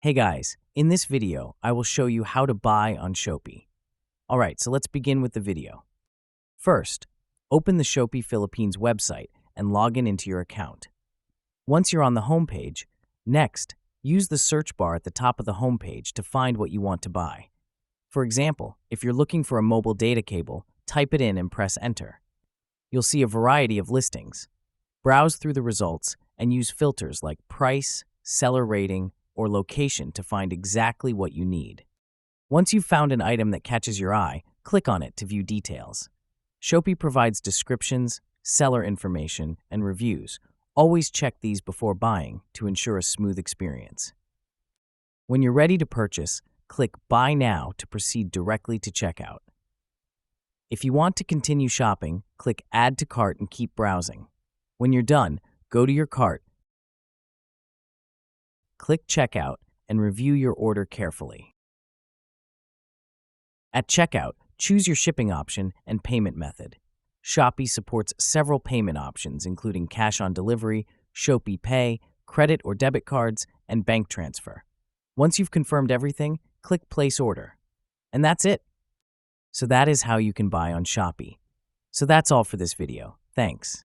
Hey guys, in this video, I will show you how to buy on Shopee. Alright, so let's begin with the video. First, open the Shopee Philippines website and log into your account. Once you're on the homepage, next, use the search bar at the top of the homepage to find what you want to buy. For example, if you're looking for a mobile data cable, type it in and press enter. You'll see a variety of listings. Browse through the results and use filters like price, seller rating, or location to find exactly what you need. Once you've found an item that catches your eye, click on it to view details. Shopee provides descriptions, seller information, and reviews. Always check these before buying to ensure a smooth experience. When you're ready to purchase, click Buy Now to proceed directly to checkout. If you want to continue shopping, click Add to Cart and keep browsing. When you're done, go to your cart, click Checkout, and review your order carefully. At checkout, choose your shipping option and payment method. Shopee supports several payment options, including cash on delivery, Shopee Pay, credit or debit cards, and bank transfer. Once you've confirmed everything, click Place Order. And that's it. So that is how you can buy on Shopee. So that's all for this video. Thanks.